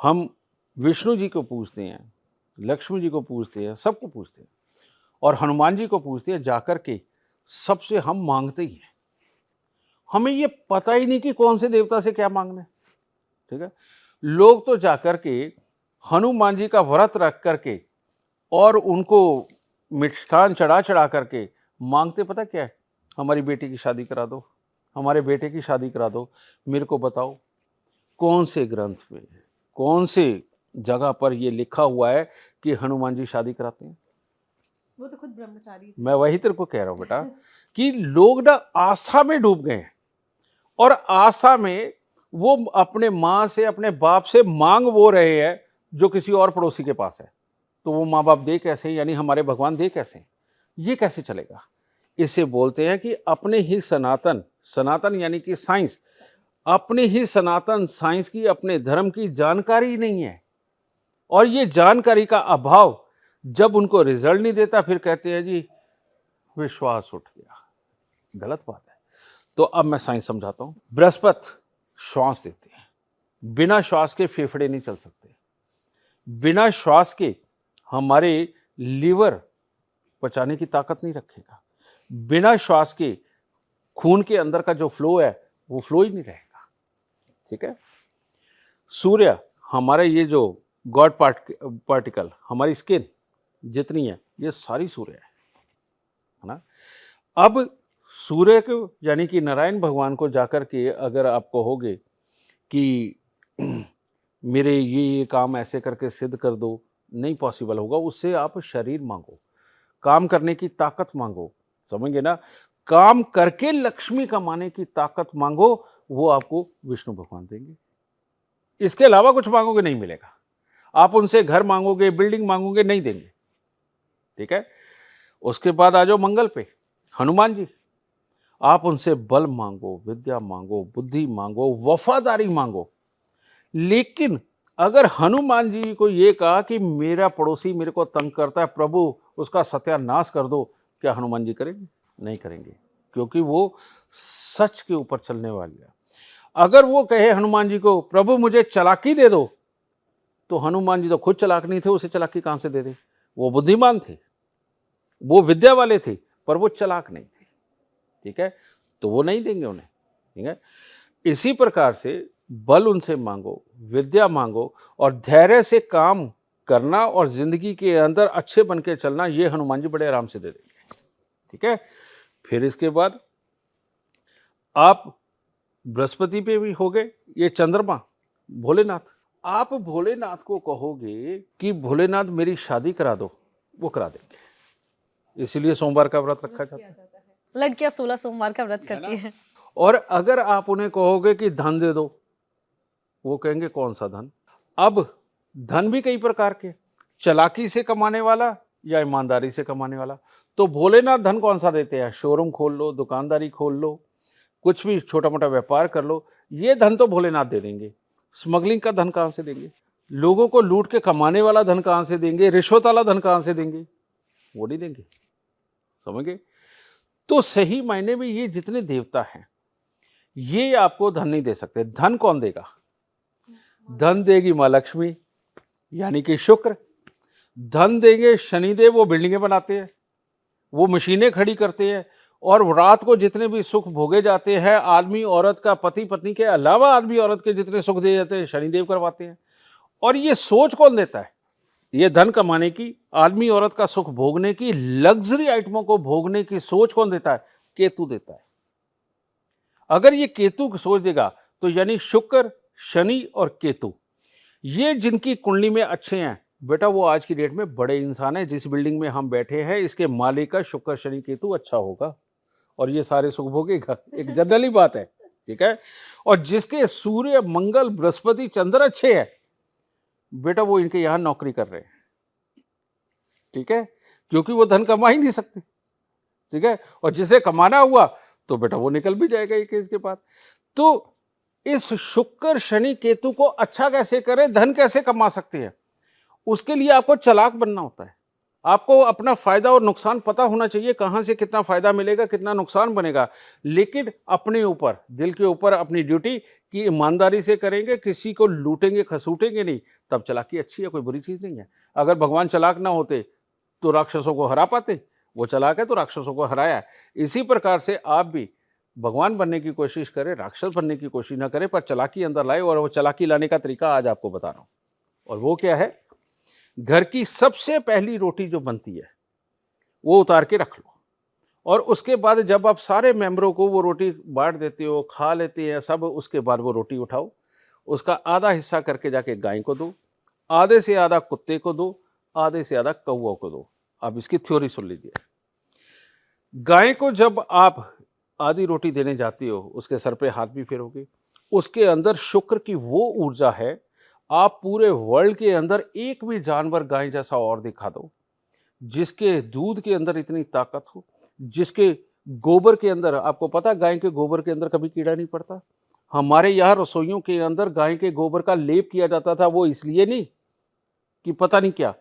हम विष्णु जी को पूछते हैं, लक्ष्मी जी को पूछते हैं, सबको पूछते हैं और हनुमान जी को पूछते हैं जाकर के, सबसे हम मांगते ही हैं। हमें ये पता ही नहीं कि कौन से देवता से क्या मांगना है, ठीक है। लोग तो जाकर के हनुमान जी का व्रत रख करके और उनको मिष्ठान चढ़ा चढ़ा करके मांगते, पता क्या है, हमारी बेटी की शादी करा दो, हमारे बेटे की शादी करा दो। मेरे को बताओ कौन से ग्रंथ में, कौन से जगह पर ये लिखा हुआ है कि हनुमान जी शादी कराते हैं? वो तो खुद ब्रह्मचारी थे। मैं वही तेरे को कह रहा हूं बेटा कि लोग ना आस्था में डूब गए हैं और आस्था में वो अपने माँ से, अपने बाप से मांग वो रहे हैं जो किसी और पड़ोसी के पास है। तो वो माँ बाप दे कैसे, यानी हमारे भगवान दे कैसे? ये कैसे चलेगा? इसे बोलते हैं कि अपने ही सनातन, सनातन यानी कि साइंस, अपने ही सनातन साइंस की, अपने धर्म की जानकारी नहीं है। और ये जानकारी का अभाव जब उनको रिजल्ट नहीं देता, फिर कहते हैं जी विश्वास उठ गया। गलत बात है। तो अब मैं साइंस समझाता हूं। बृहस्पति श्वास देते हैं, बिना श्वास के फेफड़े नहीं चल सकते, बिना श्वास के हमारे लीवर पचाने की ताकत नहीं रखेगा, बिना श्वास के खून के अंदर का जो फ्लो है वो फ्लो ही नहीं रहेगा, ठीक है। सूर्य, हमारे ये जो गॉड पार्टिकल, हमारी स्किन जितनी है ये सारी सूर्य है ना। अब सूर्य को यानी कि नारायण भगवान को जाकर के अगर आप कहोगे कि मेरे ये काम ऐसे करके सिद्ध कर दो, नहीं पॉसिबल होगा। उससे आप शरीर मांगो, काम करने की ताकत मांगो, समझेंगे ना, काम करके लक्ष्मी कमाने की ताकत मांगो, वो आपको विष्णु भगवान देंगे। इसके अलावा कुछ मांगोगे नहीं मिलेगा। आप उनसे घर मांगोगे, बिल्डिंग मांगोगे, नहीं देंगे, ठीक है। उसके बाद आ जाओ मंगल पे, हनुमान जी, आप उनसे बल मांगो, विद्या मांगो, बुद्धि मांगो, वफादारी मांगो। लेकिन अगर हनुमान जी को ये कहा कि मेरा पड़ोसी मेरे को तंग करता है, प्रभु उसका सत्यानाश कर दो, क्या हनुमान जी करेंगे? नहीं करेंगे, क्योंकि वो सच के ऊपर चलने वाले हैं। अगर वो कहे हनुमान जी को, प्रभु मुझे चालाकी दे दो, तो हनुमान जी तो खुद चालाक नहीं थे, उसे चालाकी कहां से दे दे? वो बुद्धिमान थे, वो विद्या वाले थे, पर वो चालाक नहीं थे, ठीक है। तो वो नहीं देंगे उन्हें, ठीक है। इसी प्रकार से बल उनसे मांगो, विद्या मांगो और धैर्य से काम करना और जिंदगी के अंदर अच्छे बन के चलना, ये हनुमान जी बड़े आराम से दे देंगे, ठीक है। फिर इसके बाद आप बृहस्पति पे भी हो गए, ये चंद्रमा भोलेनाथ, आप भोलेनाथ को कहोगे कि भोलेनाथ मेरी शादी करा दो, वो करा देंगे। इसीलिए सोमवार का व्रत रखा जाता है। लड़कियां 16 सोमवार का व्रत करती हैं। और अगर आप उन्हें कहोगे कि धन दे दो, वो कहेंगे कौन सा धन? अब धन भी कई प्रकार के, चालाकी से कमाने वाला या ईमानदारी से कमाने वाला। तो भोलेनाथ धन कौन सा देते हैं? शोरूम खोल लो, दुकानदारी खोल लो, कुछ भी छोटा मोटा व्यापार कर लो, ये धन तो भोलेनाथ दे देंगे। स्मगलिंग का धन कहां से देंगे? लोगों को लूट के कमाने वाला धन कहां से देंगे? रिश्वत वाला धन कहां से देंगे? वो नहीं देंगे, समझ गए। तो सही मायने में ये जितने देवता हैं, ये आपको धन नहीं दे सकते। धन कौन देगा? धन देगी मां लक्ष्मी यानी कि शुक्र। धन देंगे शनिदेव, वो बिल्डिंगें बनाते हैं, वो मशीनें खड़ी करते हैं, और रात को जितने भी सुख भोगे जाते हैं आदमी औरत का, पति पत्नी के अलावा आदमी औरत के जितने सुख दिए जाते हैं शनिदेव करवाते हैं। और ये सोच कौन देता है? ये धन कमाने की, आदमी औरत का सुख भोगने की, लग्जरी आइटमों को भोगने की सोच कौन देता है? केतु देता है। अगर ये केतु सोच देगा तो यानी शुक्र, शनि और केतु, ये जिनकी कुंडली में अच्छे हैं बेटा, वो आज की डेट में बड़े इंसान हैं। जिस बिल्डिंग में हम बैठे हैं इसके मालिक का शुक्र शनि केतु अच्छा होगा और ये सारे सुख भोगेगा। एक जनरली बात है, ठीक है। और जिसके सूर्य, मंगल, बृहस्पति, चंद्र अच्छे हैं बेटा, वो इनके यहां नौकरी कर रहे हैं, ठीक है, क्योंकि वो धन कमा ही नहीं सकते, ठीक है। और जिसे कमाना हुआ तो बेटा वो निकल भी जाएगा एक इसके बाद। तो इस शुक्र शनि केतु को अच्छा कैसे करें, धन कैसे कमा सकते हैं, उसके लिए आपको चालाक बनना होता है। आपको अपना फायदा और नुकसान पता होना चाहिए, कहाँ से कितना फायदा मिलेगा, कितना नुकसान बनेगा। लेकिन अपने ऊपर, दिल के ऊपर अपनी ड्यूटी की ईमानदारी से करेंगे, किसी को लूटेंगे खसूटेंगे नहीं, तब चालाकी अच्छी है, कोई बुरी चीज़ नहीं है। अगर भगवान चालाक ना होते तो राक्षसों को हरा पाते, वो चालाक है तो राक्षसों को हराया है। इसी प्रकार से आप भी भगवान बनने की कोशिश करें, राक्षस बनने की कोशिश ना करें, पर चालाकी अंदर लाए, और वो चालाकी लाने का तरीका आज आपको बता रहा हूँ। और वो क्या है, घर की सबसे पहली रोटी जो बनती है वो उतार के रख लो, और उसके बाद जब आप सारे मेंबरों को वो रोटी बांट देते हो, खा लेते हैं सब, उसके बाद वो रोटी उठाओ, उसका आधा हिस्सा करके जाके गाय को दो, आधे से आधा कुत्ते को दो, आधे से आधा कौवा को दो। अब इसकी थ्योरी सुन लीजिए। गाय को जब आप आधी रोटी देने जाते हो, उसके सर पे हाथ भी फेरोगे, उसके अंदर शुक्र की वो ऊर्जा है, आप पूरे वर्ल्ड के अंदर एक भी जानवर गाय जैसा और दिखा दो जिसके दूध के अंदर इतनी ताकत हो, जिसके गोबर के अंदर, आपको पता गाय के गोबर के अंदर कभी कीड़ा नहीं पड़ता। हमारे यहाँ रसोइयों के अंदर गाय के गोबर का लेप किया जाता था, वो इसलिए नहीं कि पता नहीं क्या,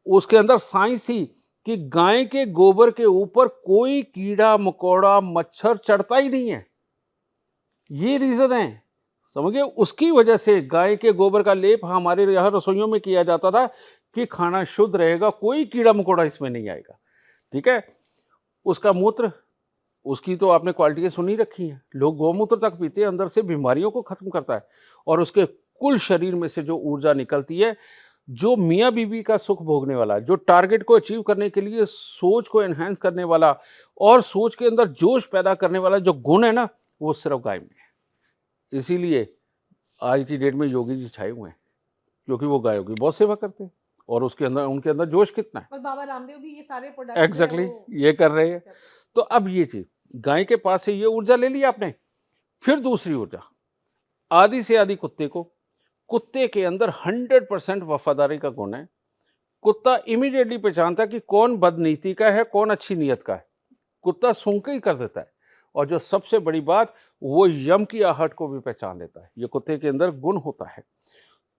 उसके अंदर साइंस थी कि गाय के गोबर के ऊपर कोई कीड़ा मकोड़ा मच्छर चढ़ता ही नहीं है, ये रीजन है, समझ गए। उसकी वजह से गाय के गोबर का लेप हमारे यहाँ रसोइयों में किया जाता था कि खाना शुद्ध रहेगा, कोई कीड़ा मकोड़ा इसमें नहीं आएगा, ठीक है। उसका मूत्र, उसकी तो आपने क्वालिटी सुनी रखी है, लोग गौमूत्र तक पीते हैं, अंदर से बीमारियों को खत्म करता है, और उसके कुल शरीर में से जो ऊर्जा निकलती है, जो मियाँ बीवी का सुख भोगने वाला, जो टारगेट को अचीव करने के लिए सोच को एनहांस करने वाला और सोच के अंदर जोश पैदा करने वाला जो गुण है ना, वो सिर्फ गाय में है। इसीलिए आज की डेट में योगी जी छाए हुए हैं, क्योंकि वो गायों की बहुत सेवा करते हैं, और उसके अंदर, उनके अंदर जोश कितना है। और बाबा रामदेव भी ये सारे प्रोडक्ट्स एग्जैक्टली ये कर रहे हैं। तो अब ये चीज, गाय के पास से ये ऊर्जा ले ली आपने, फिर दूसरी ऊर्जा आधी से आधी कुत्ते को। कुत्ते के अंदर 100% वफादारी का गुण है। कुत्ता इमीडिएटली पहचानता है कि कौन बदनीति का है, कौन अच्छी नीयत का है, कुत्ता सूंघ के ही कर देता है। और जो सबसे बड़ी बात, वो यम की आहट को भी पहचान लेता है, ये कुत्ते के अंदर गुण होता है।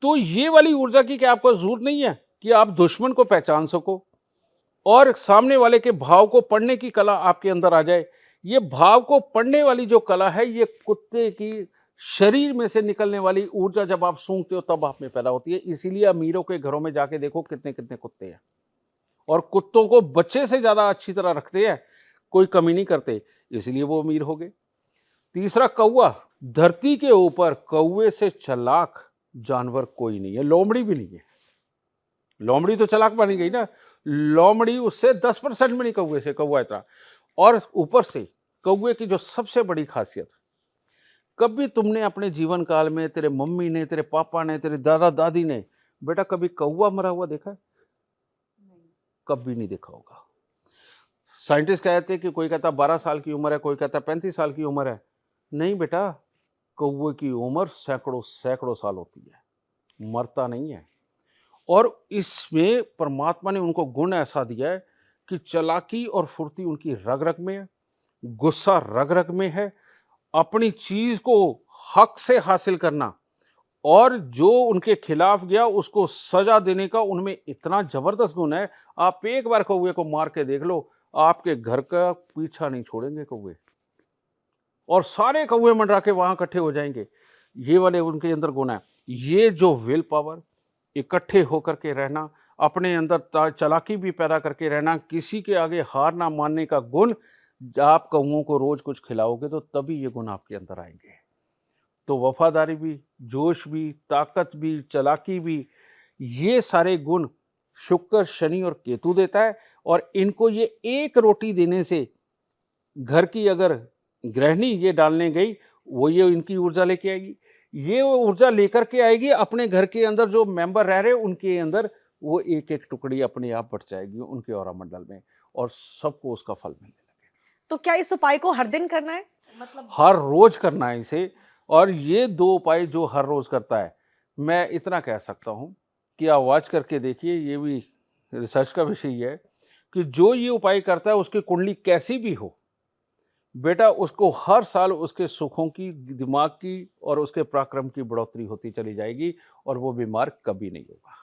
तो ये वाली ऊर्जा की क्या आपको जरूरत नहीं है कि आप दुश्मन को पहचान सको और सामने वाले के भाव को पढ़ने की कला आपके अंदर आ जाए। ये भाव को पढ़ने वाली जो कला है, ये कुत्ते की शरीर में से निकलने वाली ऊर्जा जब आप सूंघते हो तब आप में पैदा होती है। इसीलिए अमीरों के घरों में जाके देखो कितने कितने कुत्ते हैं, और कुत्तों को बच्चे से ज्यादा अच्छी तरह रखते हैं, कोई कमी नहीं करते, इसलिए वो अमीर हो गए। तीसरा कौवा, धरती के ऊपर कौवे से चालाक जानवर कोई नहीं है, लोमड़ी भी नहीं है। लोमड़ी तो चालाक बनी गई ना, लोमड़ी उससे 10% में नहीं कौवे से, कौवा इतना। और ऊपर से कौवे की जो सबसे बड़ी खासियत, कभी तुमने अपने जीवन काल में, तेरे मम्मी ने, तेरे पापा ने, तेरे दादा दादी ने बेटा कभी कौवा मरा हुआ देखा है? कभी नहीं देखा होगा। साइंटिस्ट कहते हैं कि कोई कहता 12 साल की उम्र है, कोई कहता 35 साल की उम्र है। नहीं बेटा, कौवे की उम्र सैकड़ों सैकड़ों साल होती है, मरता नहीं है। और इसमें परमात्मा ने उनको गुण ऐसा दिया है कि चालाकी और फुर्ती उनकी रग रग में है, गुस्सा रग रग में है, अपनी चीज को हक से हासिल करना, और जो उनके खिलाफ गया उसको सजा देने का उनमें इतना जबरदस्त गुण है। आप एक बार कौवे को मार के देख लो, आपके घर का पीछा नहीं छोड़ेंगे कौवे, और सारे कौवे मंडरा के वहां इकट्ठे हो जाएंगे। ये वाले उनके अंदर गुण है। ये जो विल पावर, इकट्ठे होकर के रहना, अपने अंदर चालाकी भी पैदा करके रहना, किसी के आगे हार ना मानने का गुण, आप कौवों को रोज कुछ खिलाओगे तो तभी ये गुण आपके अंदर आएंगे। तो वफादारी भी, जोश भी, ताकत भी, चालाकी भी, ये सारे गुण शुक्र, शनि और केतु देता है। और इनको ये एक रोटी देने से, घर की अगर गृहिणी ये डालने गई, वो ये इनकी ऊर्जा लेके आएगी, ये वो ऊर्जा लेकर के आएगी अपने घर के अंदर, जो मेंबर रह रहे हैं उनके अंदर वो एक एक टुकड़ी अपने आप बढ़ जाएगी उनके ऑरा मंडल में, और सबको उसका फल मिलने लगेगा। तो क्या इस उपाय को हर दिन करना है, मतलब हर रोज करना है इसे। और ये 2 उपाय जो हर रोज करता है, मैं इतना कह सकता हूं कि आप वाच करके देखिए, ये भी रिसर्च का विषय है कि जो ये उपाय करता है उसकी कुंडली कैसी भी हो बेटा, उसको हर साल उसके सुखों की, दिमाग की और उसके पराक्रम की बढ़ोतरी होती चली जाएगी, और वो बीमार कभी नहीं होगा।